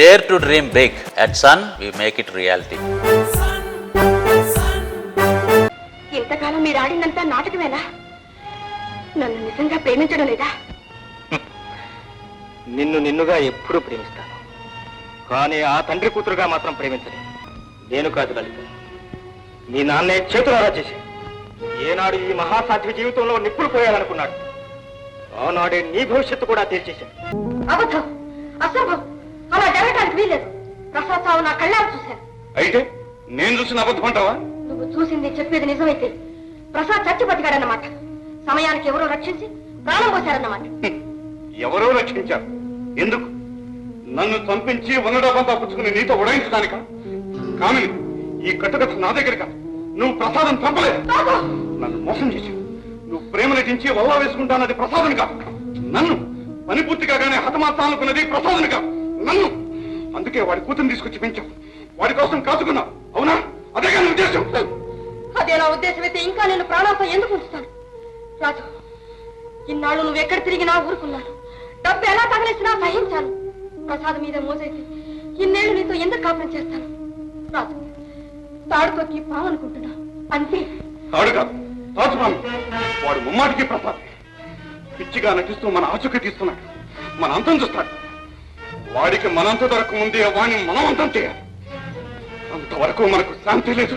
dare to dream big. At Sun, we make it reality. ఇంతకాలం మీరు ఆడినంతా నాటకమేనా? నన్ను నిజంగా ప్రేమించడం లేదా? నిన్నుగా ఎప్పుడూ ప్రేమిస్తాను, కానీ ఆ తండ్రి కూతురుగా మాత్రం ప్రేమించలేదు. నేను కాదు లలిత, మీ నాన్నే చేతులారా చేశాను. ఏనాడు ఈ మహాసాధ్వి జీవితంలో నిప్పులు పోయాలనుకున్నాడు, ఆనాడే నీ భవిష్యత్తు కూడా తేల్చేశాను. అబద్ధం, అసంభవం, అలా జరగడానికి వీల్లేదు. ప్రసాద్ సావు నా కళ్ళారు చూశాను. అయితే నేను చూసిన అబద్ధం అంటావా? నువ్వు చూసింది చెప్పేది నిజమైతే ప్రసాద్ చచ్చి బతికాడన్నమాట. సమయానికి ఎవరో రక్షించి ప్రాణం పోశారన్నమాట. ఎవరో రక్షించారు? ఎందుకు? నన్ను చంపించి 100 డబ్బంతా పుచ్చుకుని నీతో ఉడాయించడానిక? కామిని, ఈ కట్టుకథ నా దగ్గర కాదు. నువ్వు ప్రసాదం చంపలేదు, నన్ను మోసం చేశావు. నువ్వు ప్రేమ నటించి వల్ల వేసుకుంటానది ప్రసాదం కాదు, నన్ను. పని పూర్తి కాగానే హతమార్చాలనుకున్నది ప్రసాదం కాదు, నన్ను. అందుకే వాడి కూతురు తీసుకొచ్చి పెంచావు, వాడి కోసం కాచుకున్నావు. అవునా? అదే కానీ ఉద్దేశం. అదే నా ఉద్దేశం అయితే ఇంకా నేను ప్రాణాలతో ఎందుకు ఉంచుతాను? రాజు, ఇన్నాళ్ళు నువ్వు ఎక్కడ తిరిగినా ఊరుకున్నాను. డబ్బు ఎలా తగిలేసినా సహించాను. ప్రసాద్ మీద మోసైతే ఇన్నేళ్లు నీతో ఎందుకు కాపురం చేస్తాను? రాజు, తాడుతోకి పావనుకుంటున్నా అంతే. తాడు కాదు, తాచుపాము. వాడు ముమ్మాటికి ప్రసాద్. పిచ్చిగా నటిస్తూ మన ఆచూకీ తీస్తున్నాడు, మన అంతం చూస్తాడు. వాడికి మనంత దొరక ముందే వాడిని మనం అంతం చేయాలి. అంతవరకు మనకు శాంతి లేదు.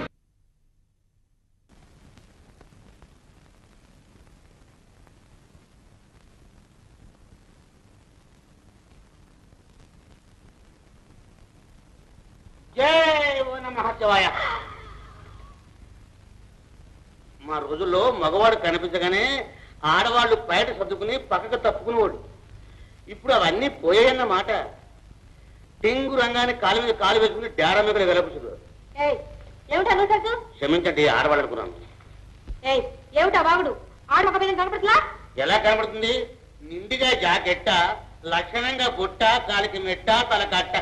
మా రోజుల్లో మగవాడు కనిపించగానే ఆడవాళ్ళు బయట సర్దుకుని పక్కకు తప్పుకునేవాడు. ఇప్పుడు అవన్నీ పోయాయన్నమాట. టెంగు రంగాన్ని కాలు మీద కాలు వేసుకుని డేరా మీద వెలపుచుడు. క్షమించండి, ఆడవాళ్ళు అనుకున్నాను. ఏమిటా వాగుడు? ఆడమొక మీద కనపడుతుందా? ఎలా కనపడుతుంది? నిండిగా జాకెట్ట, లక్షణంగా బుట్ట, కాలికి మెట్ట, తల కట్ట.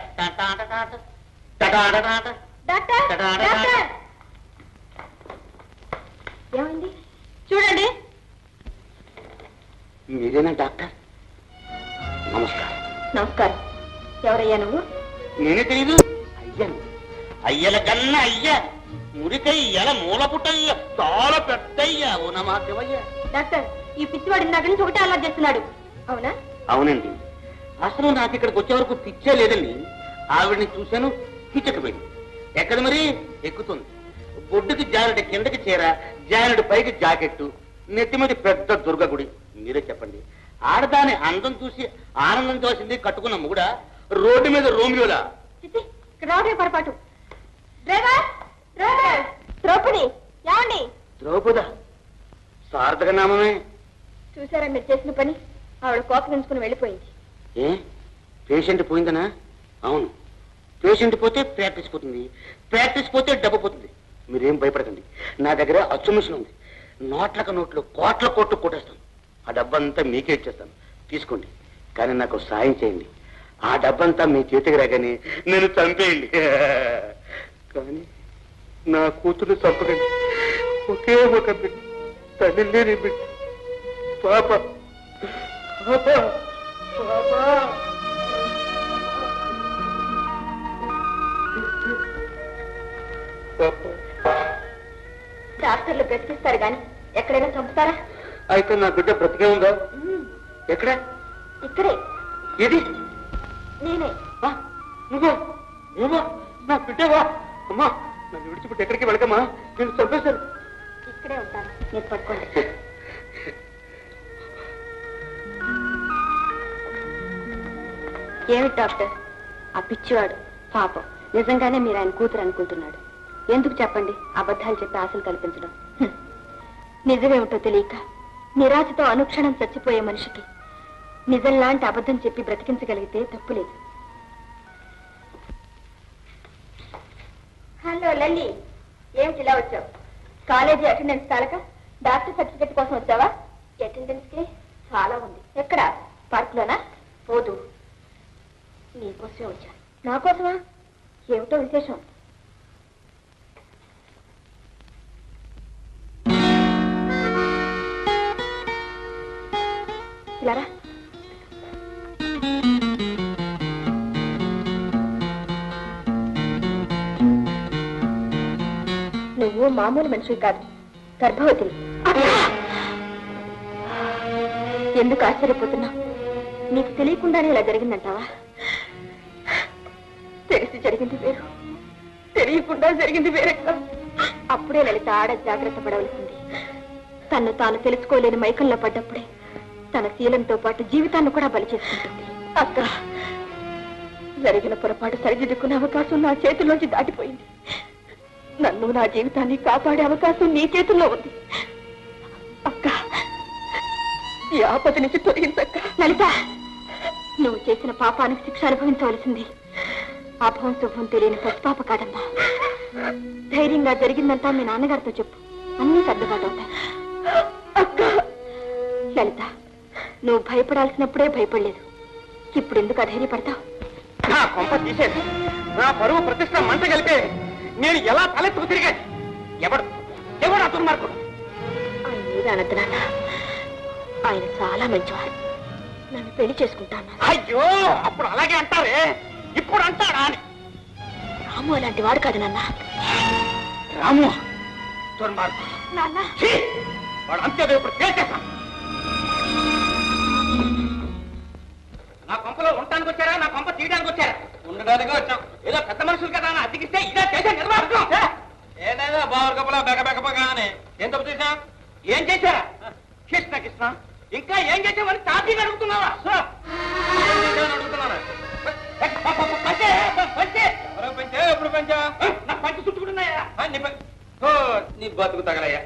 ఏమైంది చూడండి. మీరేనా డాక్టర్? నమస్కారం. నమస్కారం. ఎవరయ్యా నువ్వు? నేనే తెలీదు. అయ్యను. అయ్యల కన్నా అయ్యా. మురికయ్యల మూల పుట్టయ్య, చాలా పెద్దయ్యా. ఓ నమః శివయ్య. డాక్టర్, ఈ పిచ్చివాడి ఇందాక నుంచి ఒకటే అలా చేస్తున్నాడు. అవునా? అవునండి. అసలు నాకు ఇక్కడికి వచ్చే వరకు పిచ్చే లేదండి. ఆవిడని చూశాను, పిచ్చకపోయింది. ఎక్కడ మరి? ఎక్కుతుంది. బొడ్డుకి జానుడి కిందకి చీర, జానుడి పైకి జాకెట్టు, నెత్తి మీద పెద్ద దుర్గ గుడి. మీరే చెప్పండి. ఆడదాని అందం చూసి ఆనందించవలసింది కట్టుకున్న మొగుడా, రోడ్డు మీద రోమియోలా? రావడే పొరపాటు. ద్రౌపది, ఏమండి? ద్రౌపద సార్థక నామమే. చూసారా మీరు చేసిన పని? ఆవిడ కోపం ఎంచుకుని వెళ్ళిపోయింది. ఏ పేషెంట్ పోయిందనా? అవును, పేషెంట్ పోతే ప్రాక్టీస్ పోతుంది, ప్రాక్టీస్ పోతే డబ్బు పోతుంది. మీరేం భయపడకండి, నా దగ్గర అచ్చు మిషన్ ఉంది. నోట్లకు నోట్లు, కోట్ల కోట్లు కొట్టేస్తాను. ఆ డబ్బంతా మీకే ఇచ్చేస్తాను, తీసుకోండి. కానీ నాకు సాయం చేయండి. ఆ డబ్బంతా మీ చేతికి రాగానే నేను చంపేయండి. కానీ నా కూతురు చంపకండి. ఒకే ఒక బిడ్డ, తల్లి లేని బిడ్డ, పాప. డాక్టర్లు బ్రతికిస్తారు గాని ఎక్కడైనా చంపుతారా? అయితే నా బిడ్డ బ్రతికే ఉందా? ఎక్కడ? ఇక్కడే. ఏది? నేనే. నువ్వా? ఏమా నా బిడ్డవా? అమ్మా, నన్ను విడిచిపెట్టి ఎక్కడికి వెళ్ళకమ్మా, నేను చంపేశాను. ఇక్కడే ఉంటాను, మీరు పట్టుకోండి. ఏమిటి డాక్టర్? ఆ పిచ్చివాడు పాపం నిజంగానే మీరు ఆయన కూతురు అనుకుంటున్నాడు. ఎందుకు చెప్పండి అబద్ధాలు చెప్పి ఆశలు కల్పించడం? నిజమేమిటో తెలియక నిరాశతో అనుక్షణం చచ్చిపోయే మనిషికి నిజం లాంటి అబద్ధం చెప్పి బ్రతికించగలిగితే తప్పులేదు. హలో లల్లి, ఏమిటి ఇలా వచ్చావు? కాలేజీ అటెండెన్స్ చాలక డాక్టర్ సర్టిఫికెట్ కోసం వచ్చావా? అటెండెన్స్ కి చాలా ఉంది. ఎక్కడ? పార్కులోనా? పోదు, నీకోసమే వచ్చాను. నా కోసమా? ఏమిటో విశేషం? ఇలారా. నువ్వు మామూలు మనిషివి కాదు, గర్భవతిని. ఎందుకు ఆశ్చర్యపోతున్నావు? నీకు తెలియకుండానే ఇలా జరిగిందంటావా? తెలిసి జరిగింది వేరు, తెలియకుండా జరిగింది వేరక్క. అప్పుడే లలిత ఆడ జాగ్రత్త పడవలసింది. తను తాను తెలుసుకోలేని మైకంలో పడ్డప్పుడే తన శీలంతో పాటు జీవితాన్ని కూడా బలి చేసుకుంటుంది. అక్క, జరిగిన పొరపాటు సరిదిద్దుకునే అవకాశం నా చేతుల్లోంచి దాటిపోయింది. నన్ను, నా జీవితాన్ని కాపాడే అవకాశం నీ చేతుల్లో ఉంది. అక్క, ఈ ఆపద నుంచి తొలగించక్క. లలిత, నువ్వు చేసిన పాపానికి శిక్ష అనుభవించవలసింది. అభవం శుభం తెలియని పసిపాప కాదమ్మా. ధైర్యంగా జరిగిందంతా మీ నాన్నగారితో చెప్పు, అన్నీ సర్దుబాటు అవుతాయి. అక్క, లలిత, నువ్వు భయపడాల్సినప్పుడే భయపడలేదు. ఇప్పుడు ఎందుకు అధైర్యపడతావు? నా కొంప తీసేది, నా పరువు ప్రతిష్ట మంట కలిపే నేను ఎలా తలెత్తుకు తిరిగాను? ఎవడు అతను మార్కుడు? ఆయన మీద అనద్దు నాన్న. ఆయన చాలా మంచివాడు. నన్ను పెళ్లి చేసుకుంటాను. అయ్యో, అప్పుడు అలాగే అంటారే, ఇప్పుడు అంటాడా అని. రాము అలాంటి వాడు కాదు నాన్న. రాము దుర్మార్గుడు. నాన్న, వాడు అంతే. ఇప్పుడు తేల్చేస్తాను. నా కొంపలో ఉండటానికి వచ్చారా, నా కొంప తీయడానికి వచ్చారా? ఉండడానికి వచ్చాం. ఏదో పెద్ద మనుషులు కదా అని అతికిస్తే ఇదే చేసే నిర్వాహకం. ఏదైనా బావర్ కప్పలా బెగబెగబగా అని ఏం తప్పు చేశా? ఏం చేశారా? కృష్ణ కృష్ణ, ఇంకా ఏం చేసామని తాతీని అడుగుతున్నావా? అడుగుతున్నారా? ఎప్పుడు పంచా? నా పంచి చుట్టుకుంటున్నాయా? నీ బతుకు తగలయ్యా.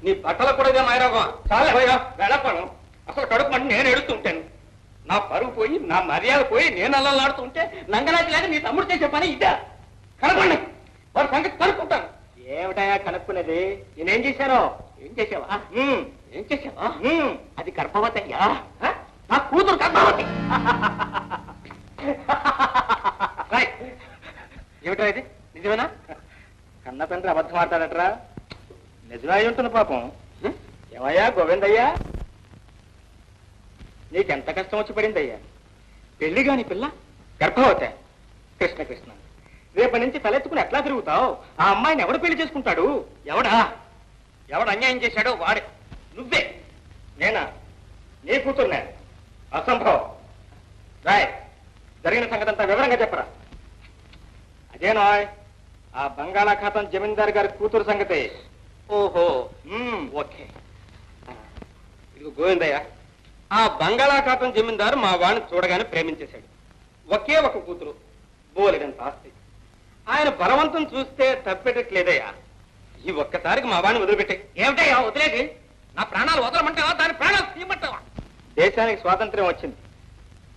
నీ బట్టలకు కూడా మాయరోగం. చాలా వెళ్ళపడం. అసలు కడుపు మంటే నేను ఎడుతుంటాను. నా పరువు పోయి, నా మర్యాద పోయి, నేను అల్లలాడుతుంటే నంగనాచి లేక నీ తమ్ముడు చేసే పని ఇదా? కనుక్కోండి, వారి సంగతి కనుక్కుంటాను. ఏమిటయా కనుక్కునేది? నేనేం చేశాను? ఏం చేసావా? ఏం చేసావా? అది గర్భవతి అయ్యా. నా కూతురు గర్భవతి. ఏమిటా ఇది? నిజమేనా? కన్న తండ్రి అబద్ధం ఆడతాడట్రా? నిజమే ఉంటుంది పాపం. ఏమయ్యా గోవిందయ్యా, నీకెంత కష్టం వచ్చి పడిందయ్యా? పెళ్లి గాని పిల్ల గర్భవతి. కృష్ణ కృష్ణ, రేపటి నుంచి తలెత్తుకుని ఎట్లా తిరుగుతావు? ఆ అమ్మాయిని ఎవడు పెళ్లి చేసుకుంటాడు? ఎవడు అన్యాయం చేశాడో వాడే. నువ్వే. నేనా? నీ కూతుర్నే? అసంభవం. రాయ్, జరిగిన సంగతి అంతా వివరంగా చెప్పరా. అదేనా ఆ బంగాళాఖాతం జమీందారు గారి కూతురు సంగతి? ఓహో, ఓకే. ఇదిగో గోవిందయ్య, ఆ బంగాళాఖాతం జమీందారు మా వాడిని చూడగానే ప్రేమించేశాడు. ఒకే ఒక కూతురు, బోలెడంత ఆస్తి. ఆయన బలవంతం చూస్తే తప్పెట్టట్లేదయ్యా. ఈ ఒక్కసారికి మా వాడిని వదిలిపెట్టే. ఏమిటయ్యా వదిలేది? నా ప్రాణాలు వదలమంటావా, దాని ప్రాణాలు తీయమంటావా? దేశానికి స్వాతంత్ర్యం వచ్చింది,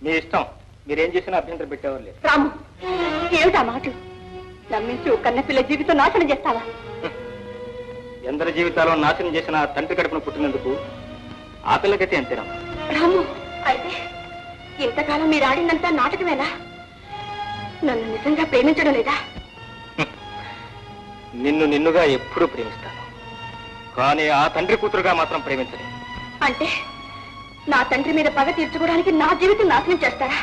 మీ ఇష్టం. మీరేం చేసినా అభ్యంతరం పెట్టేవారు లేదు. రాము, ఏమిటా మాటలు? నమ్మించి ఒక కన్నపిల్ల జీవితం నాశనం చేస్తావా? ఎందరి జీవితాల్లో నాశనం చేసిన తండ్రి కడుపున పుట్టినందుకు ఆ పిల్లకైతే అంతేనా? రాము, అయితే ఇంతకాలం మీరు ఆడిందంతా నాటకమేనా? నన్ను నిజంగా ప్రేమించడం లేదా? నిన్ను నిన్నుగా ఎప్పుడూ ప్రేమిస్తాను, కానీ ఆ తండ్రి కూతురుగా మాత్రం ప్రేమించలేదు. అంటే నా తండ్రి మీద పగ తీర్చుకోవడానికి నా జీవితం నాశనం చేస్తారా?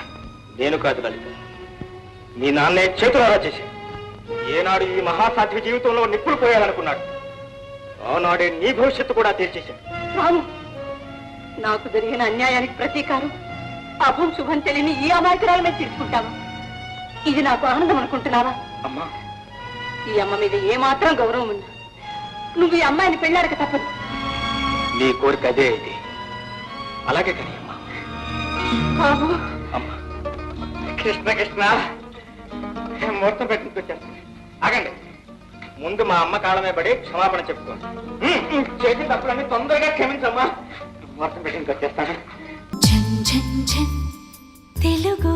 నేను కాదు లలిత, మీ నాన్నే చేతులారా చేశాడు. ఏనాడు ఈ మహాసాధ్వి జీవితంలో నిప్పులు పోయాలనుకున్నాడు, ఆనాడే నీ భవిష్యత్తు కూడా తీర్చేశాడు. రాము, నాకు జరిగిన అన్యాయానికి ప్రతీకారం అభం శుభం తెలియని ఈ అమాయకురాల మీద తీసుకుంటావా? ఇది నాకు ఆనందం అనుకుంటున్నావా? అమ్మా, ఈ అమ్మ మీద ఏమాత్రం గౌరవం ఉన్నా నువ్వు ఈ అమ్మాయిని పెళ్ళాడక తప్పదు. నీ కోరిక అదే ఇది. అలాగే కానీ అమ్మా. బాబు, అమ్మా, కృష్ణ కృష్ణ, ముహూర్తం పెట్టించుకొచ్చాను. ఆగండి, ముందు మా అమ్మ కాళ్ళమే పడి క్షమాపణ చెప్పుకోండి. చేసిన తప్పులన్నీ తొందరగా క్షమించమ్మా. ముహూర్తం పెట్టించుకొచ్చేస్తాను. తెలుగు